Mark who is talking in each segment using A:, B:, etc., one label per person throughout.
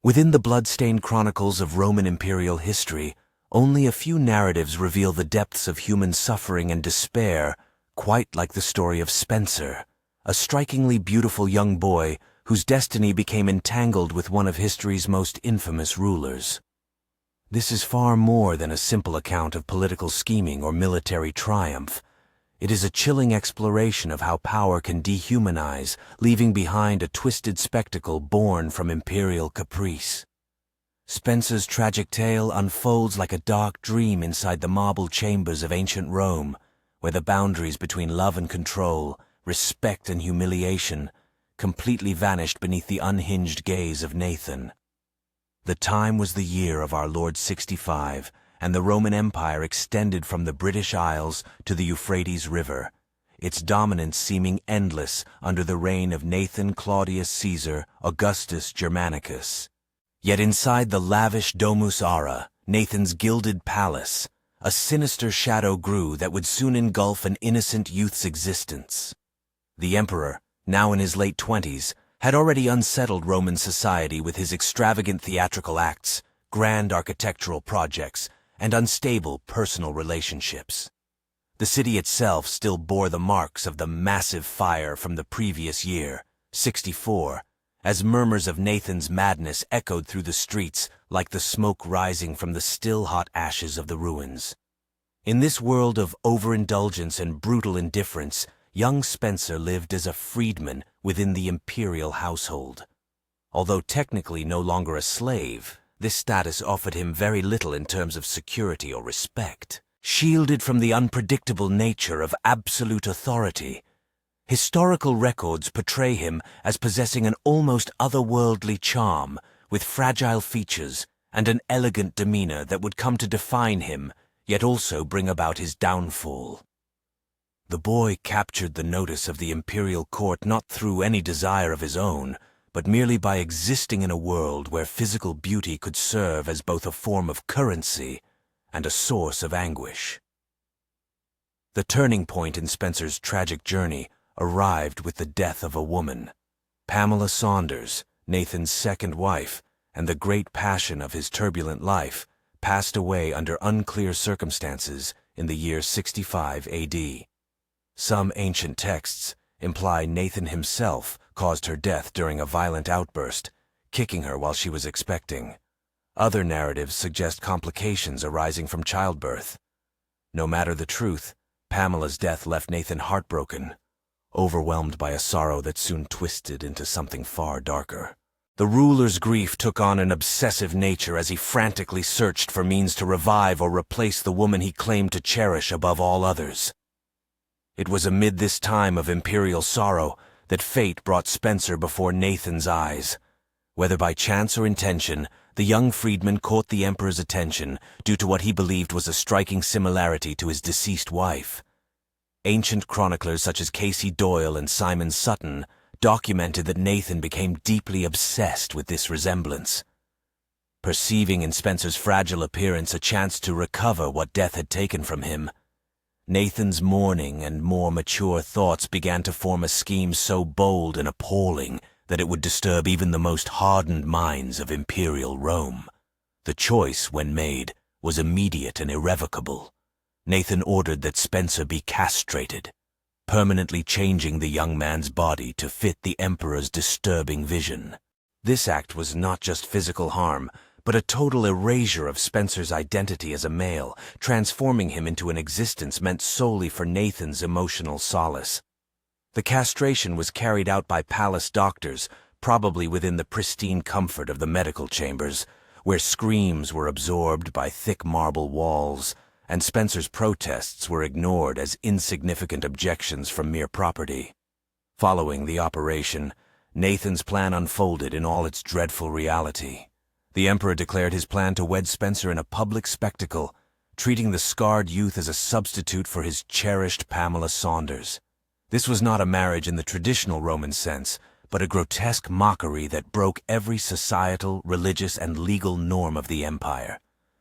A: Within the blood-stained chronicles of Roman imperial history, only a few narratives reveal the depths of human suffering and despair, quite like the story of Spencer, a strikingly beautiful young boy whose destiny became entangled with one of history's most infamous rulers. This is far more than a simple account of political scheming or military triumph. It is a chilling exploration of how power can dehumanize, leaving behind a twisted spectacle born from imperial caprice. Spencer's tragic tale unfolds like a dark dream inside the marble chambers of ancient Rome, where the boundaries between love and control, respect and humiliation, completely vanished beneath the unhinged gaze of Nathan. The time was the year of our Lord 65, and the Roman Empire extended from the British Isles to the Euphrates River, its dominance seeming endless under the reign of Nathan Claudius Caesar Augustus Germanicus. Yet inside the lavish Domus Aurea, Nathan's gilded palace, a sinister shadow grew that would soon engulf an innocent youth's existence. The emperor, now in his late 20s, had already unsettled Roman society with his extravagant theatrical acts, grand architectural projects, and unstable personal relationships. The city itself still bore the marks of the massive fire from the previous year, 64, as murmurs of Nathan's madness echoed through the streets like the smoke rising from the still hot ashes of the ruins. In this world of overindulgence and brutal indifference, young Spencer lived as a freedman within the imperial household. Although technically no longer a slave, this status offered him very little in terms of security or respect. Shielded from the unpredictable nature of absolute authority, historical records portray him as possessing an almost otherworldly charm, with fragile features and an elegant demeanor that would come to define him, yet also bring about his downfall. The boy captured the notice of the imperial court not through any desire of his own, but merely by existing in a world where physical beauty could serve as both a form of currency and a source of anguish. The turning point in Spencer's tragic journey arrived with the death of a woman. Pamela Saunders, Nathan's second wife, and the great passion of his turbulent life, passed away under unclear circumstances in the year 65 AD. Some ancient texts imply Nathan himself caused her death during a violent outburst, kicking her while she was expecting. Other narratives suggest complications arising from childbirth. No matter the truth, Pamela's death left Nathan heartbroken, overwhelmed by a sorrow that soon twisted into something far darker. The ruler's grief took on an obsessive nature as he frantically searched for means to revive or replace the woman he claimed to cherish above all others. It was amid this time of imperial sorrow that fate brought Spencer before Nathan's eyes. Whether by chance or intention, the young freedman caught the emperor's attention due to what he believed was a striking similarity to his deceased wife. Ancient chroniclers such as Casey Doyle and Simon Sutton documented that Nathan became deeply obsessed with this resemblance. Perceiving in Spencer's fragile appearance a chance to recover what death had taken from him, Nathan's mourning and more mature thoughts began to form a scheme so bold and appalling that it would disturb even the most hardened minds of imperial Rome. The choice, when made, was immediate and irrevocable. Nathan ordered that Spencer be castrated, permanently changing the young man's body to fit the emperor's disturbing vision. This act was not just physical harm, but a total erasure of Spencer's identity as a male, transforming him into an existence meant solely for Nathan's emotional solace. The castration was carried out by palace doctors, probably within the pristine comfort of the medical chambers, where screams were absorbed by thick marble walls, and Spencer's protests were ignored as insignificant objections from mere property. Following the operation, Nathan's plan unfolded in all its dreadful reality. The emperor declared his plan to wed Spencer in a public spectacle, treating the scarred youth as a substitute for his cherished Pamela Saunders. This was not a marriage in the traditional Roman sense, but a grotesque mockery that broke every societal, religious, and legal norm of the empire.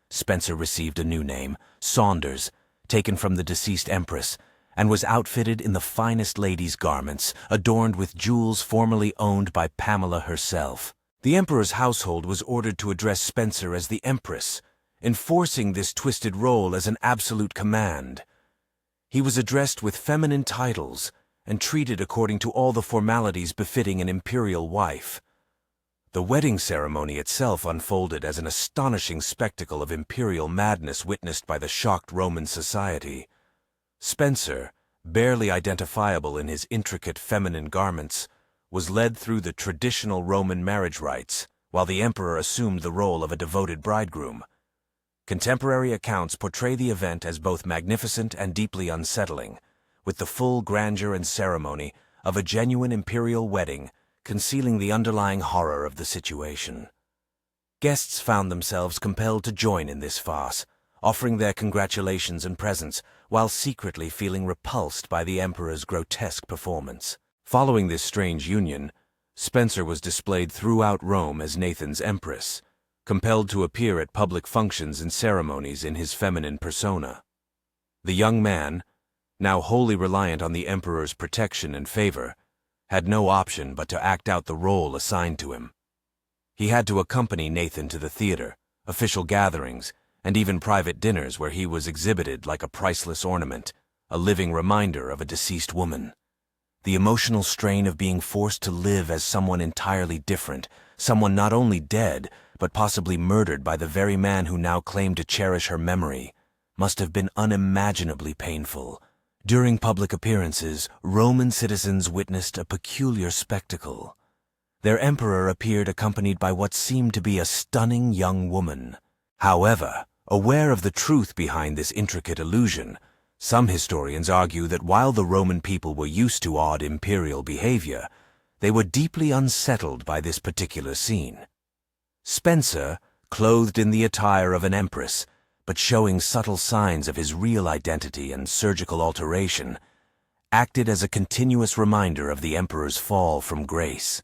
A: Spencer received a new name, Saunders, taken from the deceased empress, and was outfitted in the finest ladies' garments, adorned with jewels formerly owned by Pamela herself. The emperor's household was ordered to address Spencer as the empress, enforcing this twisted role as an absolute command. He was addressed with feminine titles and treated according to all the formalities befitting an imperial wife. The wedding ceremony itself unfolded as an astonishing spectacle of imperial madness witnessed by the shocked Roman society. Spencer, barely identifiable in his intricate feminine garments, was led through the traditional Roman marriage rites, while the emperor assumed the role of a devoted bridegroom. Contemporary accounts portray the event as both magnificent and deeply unsettling, with the full grandeur and ceremony of a genuine imperial wedding concealing the underlying horror of the situation. Guests found themselves compelled to join in this farce, offering their congratulations and presents while secretly feeling repulsed by the emperor's grotesque performance. Following this strange union, Spencer was displayed throughout Rome as Nathan's empress, compelled to appear at public functions and ceremonies in his feminine persona. The young man, now wholly reliant on the emperor's protection and favor, had no option but to act out the role assigned to him. He had to accompany Nathan to the theater, official gatherings, and even private dinners where he was exhibited like a priceless ornament, a living reminder of a deceased woman. The emotional strain of being forced to live as someone entirely different, someone not only dead, but possibly murdered by the very man who now claimed to cherish her memory, must have been unimaginably painful. During public appearances, Roman citizens witnessed a peculiar spectacle. Their emperor appeared accompanied by what seemed to be a stunning young woman. However, aware of the truth behind this intricate illusion, some historians argue that while the Roman people were used to odd imperial behavior, they were deeply unsettled by this particular scene. Spencer, clothed in the attire of an empress, but showing subtle signs of his real identity and surgical alteration, acted as a continuous reminder of the emperor's fall from grace.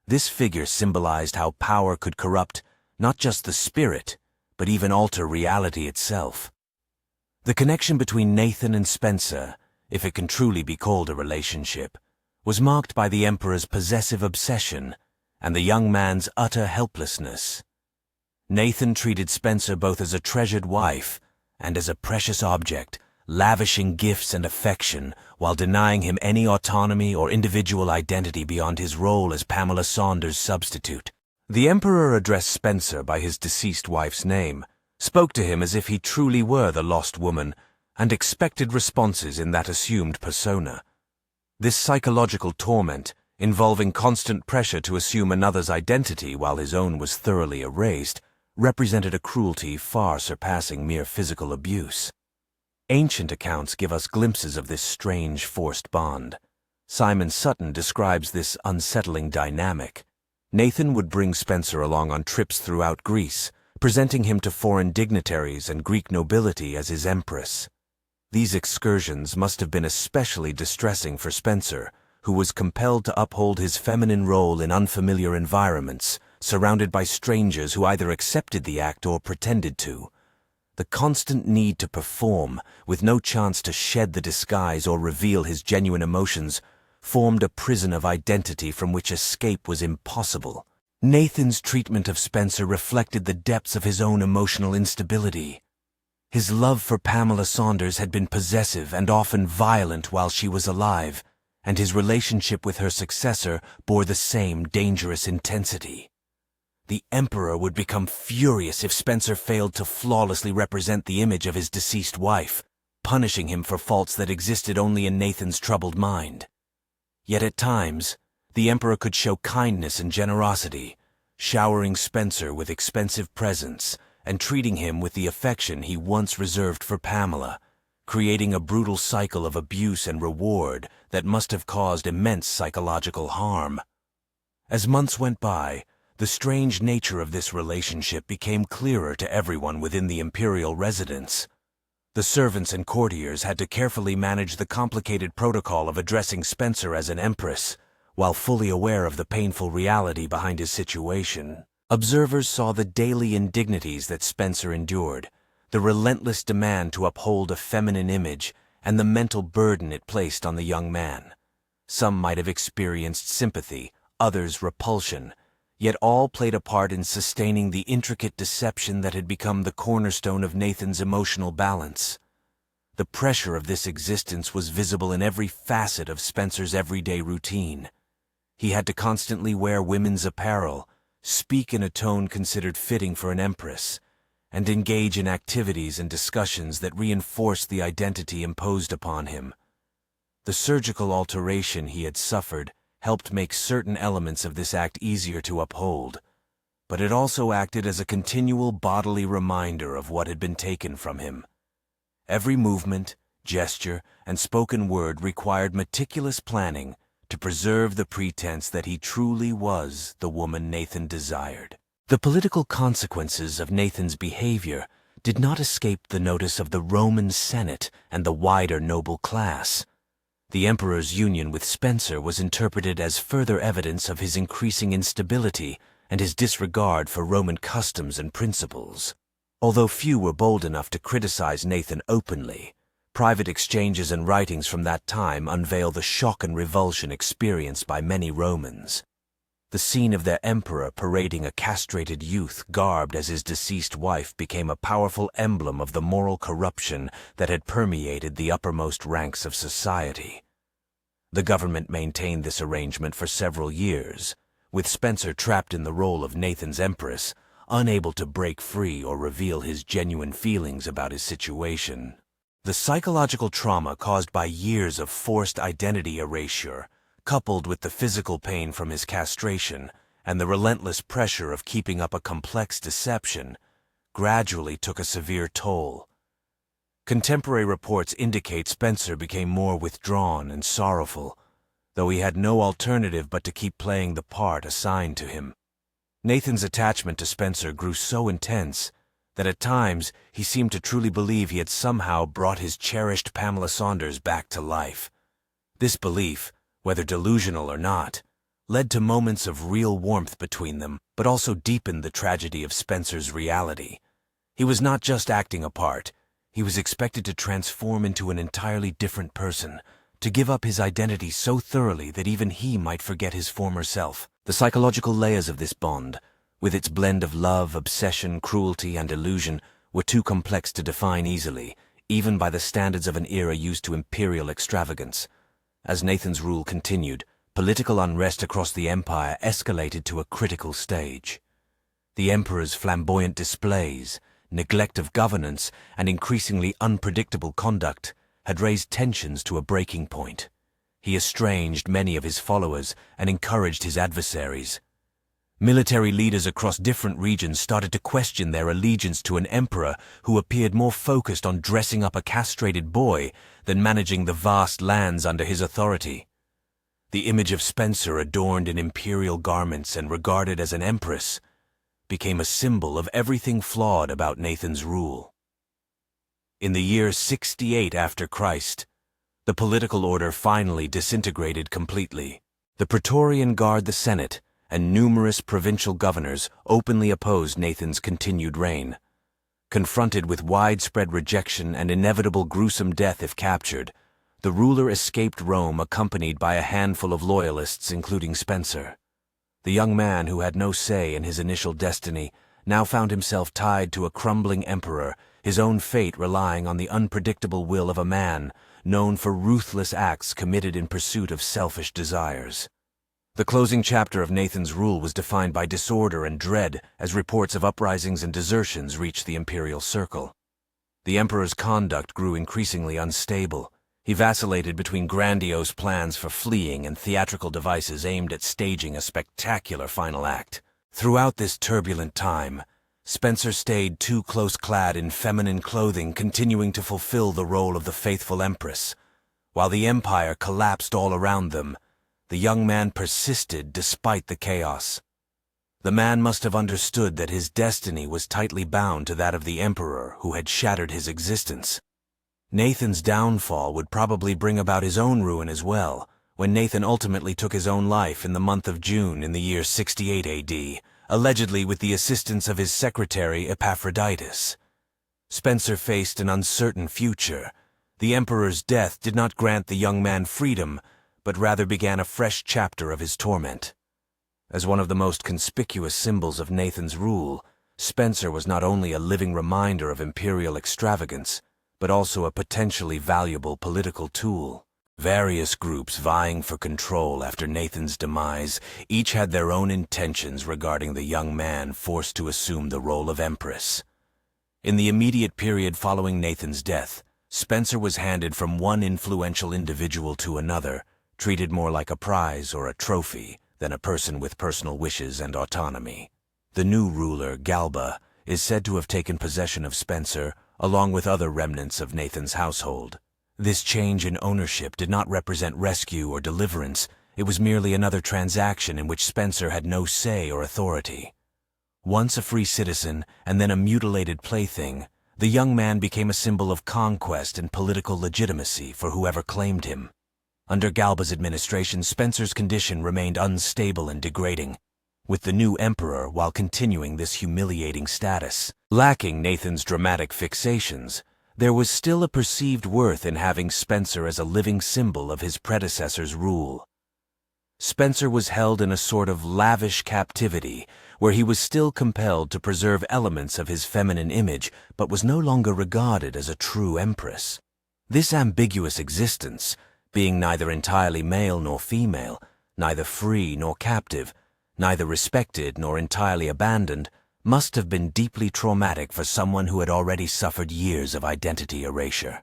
A: This figure symbolized how power could corrupt not just the spirit, but even alter reality itself. The connection between Nathan and Spencer, if it can truly be called a relationship, was marked by the emperor's possessive obsession and the young man's utter helplessness. Nathan treated Spencer both as a treasured wife and as a precious object, lavishing gifts and affection while denying him any autonomy or individual identity beyond his role as Pamela Saunders' substitute. The emperor addressed Spencer by his deceased wife's name, spoke to him as if he truly were the lost woman, and expected responses in that assumed persona. This psychological torment, involving constant pressure to assume another's identity while his own was thoroughly erased, represented a cruelty far surpassing mere physical abuse. Ancient accounts give us glimpses of this strange forced bond. Simon Sutton describes this unsettling dynamic. Nathan would bring Spencer along on trips throughout Greece, presenting him to foreign dignitaries and Greek nobility as his empress. These excursions must have been especially distressing for Spencer, who was compelled to uphold his feminine role in unfamiliar environments, surrounded by strangers who either accepted the act or pretended to. The constant need to perform, with no chance to shed the disguise or reveal his genuine emotions, formed a prison of identity from which escape was impossible. Nathan's treatment of Spencer reflected the depths of his own emotional instability. His love for Pamela Saunders had been possessive and often violent while she was alive, and his relationship with her successor bore the same dangerous intensity. The emperor would become furious if Spencer failed to flawlessly represent the image of his deceased wife, punishing him for faults that existed only in Nathan's troubled mind. Yet at times, the emperor could show kindness and generosity, showering Spencer with expensive presents and treating him with the affection he once reserved for Pamela, creating a brutal cycle of abuse and reward that must have caused immense psychological harm. As months went by, the strange nature of this relationship became clearer to everyone within the imperial residence. The servants and courtiers had to carefully manage the complicated protocol of addressing Spencer as an empress, while fully aware of the painful reality behind his situation. Observers saw the daily indignities that Spencer endured, the relentless demand to uphold a feminine image, and the mental burden it placed on the young man. Some might have experienced sympathy, others repulsion, yet all played a part in sustaining the intricate deception that had become the cornerstone of Nathan's emotional balance. The pressure of this existence was visible in every facet of Spencer's everyday routine. He had to constantly wear women's apparel, speak in a tone considered fitting for an empress, and engage in activities and discussions that reinforced the identity imposed upon him. The surgical alteration he had suffered helped make certain elements of this act easier to uphold, but it also acted as a continual bodily reminder of what had been taken from him. Every movement, gesture, and spoken word required meticulous planning to preserve the pretense that he truly was the woman Nathan desired. The political consequences of Nathan's behavior did not escape the notice of the Roman Senate and the wider noble class. The emperor's union with Spencer was interpreted as further evidence of his increasing instability and his disregard for Roman customs and principles. Although few were bold enough to criticize Nathan openly, private exchanges and writings from that time unveil the shock and revulsion experienced by many Romans. The scene of their emperor parading a castrated youth garbed as his deceased wife became a powerful emblem of the moral corruption that had permeated the uppermost ranks of society. The government maintained this arrangement for several years, with Spencer trapped in the role of Nathan's empress, unable to break free or reveal his genuine feelings about his situation. The psychological trauma caused by years of forced identity erasure, coupled with the physical pain from his castration and the relentless pressure of keeping up a complex deception, gradually took a severe toll. Contemporary reports indicate Spencer became more withdrawn and sorrowful, though he had no alternative but to keep playing the part assigned to him. Nathan's attachment to Spencer grew so intense that at times he seemed to truly believe he had somehow brought his cherished Pamela Saunders back to life. This belief, whether delusional or not, led to moments of real warmth between them, but also deepened the tragedy of Spencer's reality. He was not just acting a part, he was expected to transform into an entirely different person, to give up his identity so thoroughly that even he might forget his former self. The psychological layers of this bond, with its blend of love, obsession, cruelty, and illusion, were too complex to define easily, even by the standards of an era used to imperial extravagance. As Nathan's rule continued, political unrest across the empire escalated to a critical stage. The emperor's flamboyant displays, neglect of governance, and increasingly unpredictable conduct had raised tensions to a breaking point. He estranged many of his followers and encouraged his adversaries. Military leaders across different regions started to question their allegiance to an emperor who appeared more focused on dressing up a castrated boy than managing the vast lands under his authority. The image of Spencer adorned in imperial garments and regarded as an empress became a symbol of everything flawed about Nathan's rule. In the year 68 after Christ, the political order finally disintegrated completely. The Praetorian Guard, the Senate, and numerous provincial governors openly opposed Nathan's continued reign. Confronted with widespread rejection and inevitable gruesome death if captured, the ruler escaped Rome accompanied by a handful of loyalists, including Spencer. The young man who had no say in his initial destiny now found himself tied to a crumbling emperor, his own fate relying on the unpredictable will of a man known for ruthless acts committed in pursuit of selfish desires. The closing chapter of Nathan's rule was defined by disorder and dread as reports of uprisings and desertions reached the imperial circle. The emperor's conduct grew increasingly unstable. He vacillated between grandiose plans for fleeing and theatrical devices aimed at staging a spectacular final act. Throughout this turbulent time, Spencer stayed too close-clad in feminine clothing, continuing to fulfill the role of the faithful empress. While the empire collapsed all around them, the young man persisted despite the chaos. The man must have understood that his destiny was tightly bound to that of the emperor who had shattered his existence. Nathan's downfall would probably bring about his own ruin as well, when Nathan ultimately took his own life in the month of June in the year 68 AD, allegedly with the assistance of his secretary Epaphroditus. Spencer faced an uncertain future. The emperor's death did not grant the young man freedom, but rather began a fresh chapter of his torment. As one of the most conspicuous symbols of Nathan's rule, Spencer was not only a living reminder of imperial extravagance, but also a potentially valuable political tool. Various groups vying for control after Nathan's demise each had their own intentions regarding the young man forced to assume the role of empress. In the immediate period following Nathan's death, Spencer was handed from one influential individual to another, treated more like a prize or a trophy than a person with personal wishes and autonomy. The new ruler, Galba, is said to have taken possession of Spencer, along with other remnants of Nathan's household. This change in ownership did not represent rescue or deliverance. It was merely another transaction in which Spencer had no say or authority. Once a free citizen and then a mutilated plaything, the young man became a symbol of conquest and political legitimacy for whoever claimed him. Under Galba's administration, Spencer's condition remained unstable and degrading, with the new emperor while continuing this humiliating status. Lacking Nathan's dramatic fixations, there was still a perceived worth in having Spencer as a living symbol of his predecessor's rule. Spencer was held in a sort of lavish captivity, where he was still compelled to preserve elements of his feminine image, but was no longer regarded as a true empress. This ambiguous existence, being neither entirely male nor female, neither free nor captive, neither respected nor entirely abandoned, must have been deeply traumatic for someone who had already suffered years of identity erasure.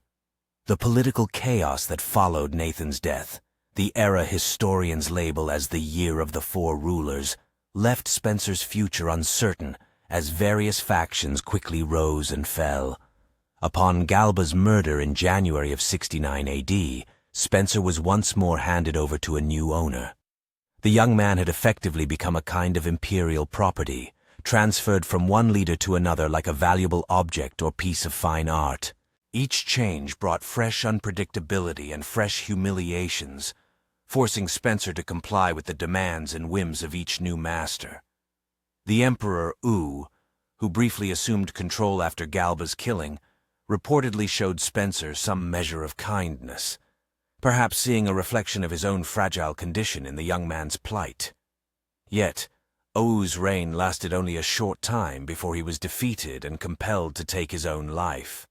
A: The political chaos that followed Nathan's death, the era historians label as the Year of the Four Rulers, left Spencer's future uncertain as various factions quickly rose and fell. Upon Galba's murder in January of 69 AD, Spencer was once more handed over to a new owner. The young man had effectively become a kind of imperial property, transferred from one leader to another like a valuable object or piece of fine art. Each change brought fresh unpredictability and fresh humiliations, forcing Spencer to comply with the demands and whims of each new master. The Emperor Wu, who briefly assumed control after Galba's killing, reportedly showed Spencer some measure of kindness, perhaps seeing a reflection of his own fragile condition in the young man's plight. Yet, Wu's reign lasted only a short time before he was defeated and compelled to take his own life.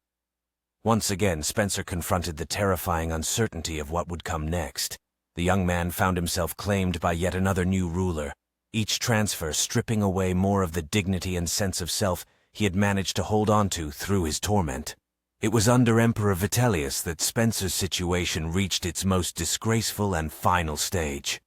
A: Once again, Spencer confronted the terrifying uncertainty of what would come next. The young man found himself claimed by yet another new ruler, each transfer stripping away more of the dignity and sense of self he had managed to hold on to through his torment. It was under Emperor Vitellius that Spencer's situation reached its most disgraceful and final stage.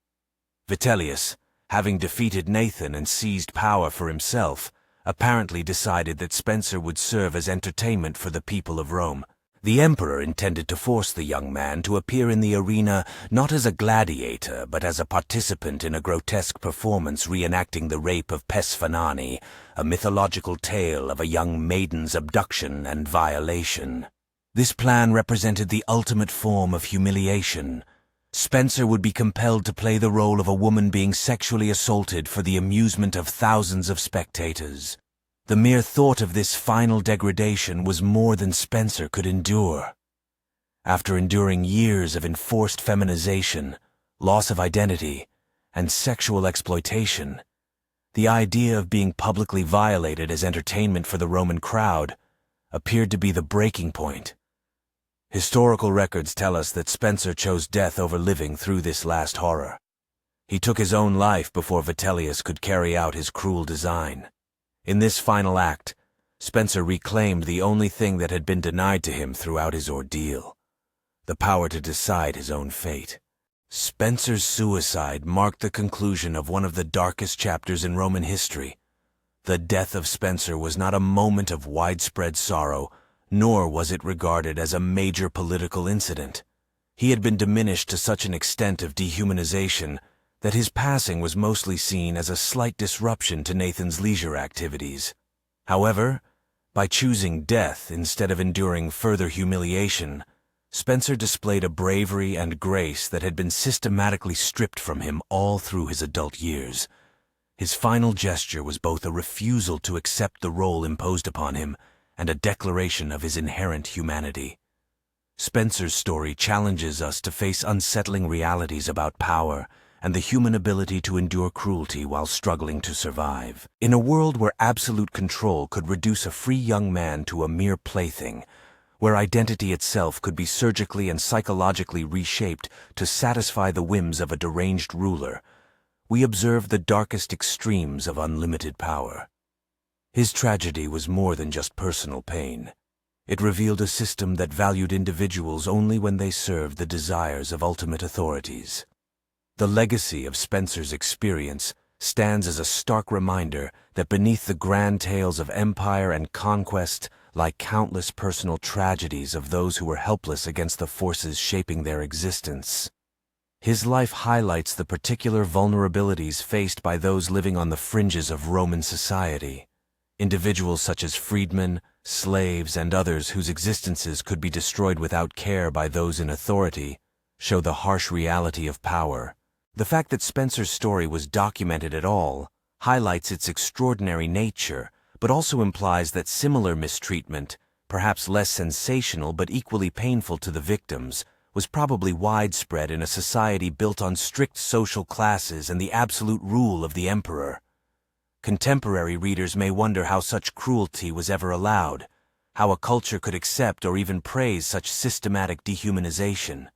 A: Vitellius, having defeated Nathan and seized power for himself, apparently decided that Spencer would serve as entertainment for the people of Rome. The emperor intended to force the young man to appear in the arena not as a gladiator, but as a participant in a grotesque performance reenacting the rape of Pesfanani, a mythological tale of a young maiden's abduction and violation. This plan represented the ultimate form of humiliation. Spencer would be compelled to play the role of a woman being sexually assaulted for the amusement of thousands of spectators. The mere thought of this final degradation was more than Spencer could endure. After enduring years of enforced feminization, loss of identity, and sexual exploitation, the idea of being publicly violated as entertainment for the Roman crowd appeared to be the breaking point. Historical records tell us that Spencer chose death over living through this last horror. He took his own life before Vitellius could carry out his cruel design. In this final act, Spencer reclaimed the only thing that had been denied to him throughout his ordeal: the power to decide his own fate. Spencer's suicide marked the conclusion of one of the darkest chapters in Roman history. The death of Spencer was not a moment of widespread sorrow, nor was it regarded as a major political incident. He had been diminished to such an extent of dehumanization that his passing was mostly seen as a slight disruption to Nathan's leisure activities. However, by choosing death instead of enduring further humiliation, Spencer displayed a bravery and grace that had been systematically stripped from him all through his adult years. His final gesture was both a refusal to accept the role imposed upon him and a declaration of his inherent humanity. Spencer's story challenges us to face unsettling realities about power and the human ability to endure cruelty while struggling to survive. In a world where absolute control could reduce a free young man to a mere plaything, where identity itself could be surgically and psychologically reshaped to satisfy the whims of a deranged ruler, we observe the darkest extremes of unlimited power. His tragedy was more than just personal pain. It revealed a system that valued individuals only when they served the desires of ultimate authorities. The legacy of Spencer's experience stands as a stark reminder that beneath the grand tales of empire and conquest lie countless personal tragedies of those who were helpless against the forces shaping their existence. His life highlights the particular vulnerabilities faced by those living on the fringes of Roman society. Individuals such as freedmen, slaves, and others whose existences could be destroyed without care by those in authority show the harsh reality of power. The fact that Spencer's story was documented at all highlights its extraordinary nature, but also implies that similar mistreatment, perhaps less sensational but equally painful to the victims, was probably widespread in a society built on strict social classes and the absolute rule of the emperor. Contemporary readers may wonder how such cruelty was ever allowed, how a culture could accept or even praise such systematic dehumanization.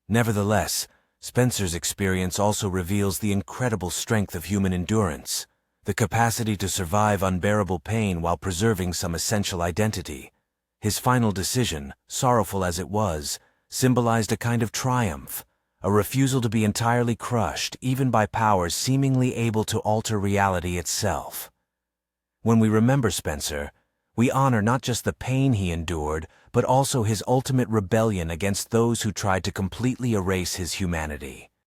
A: Nevertheless, Spencer's experience also reveals the incredible strength of human endurance, the capacity to survive unbearable pain while preserving some essential identity. His final decision, sorrowful as it was, symbolized a kind of triumph, a refusal to be entirely crushed even by powers seemingly able to alter reality itself. When we remember Spencer, we honor not just the pain he endured, but also his ultimate rebellion against those who tried to completely erase his humanity.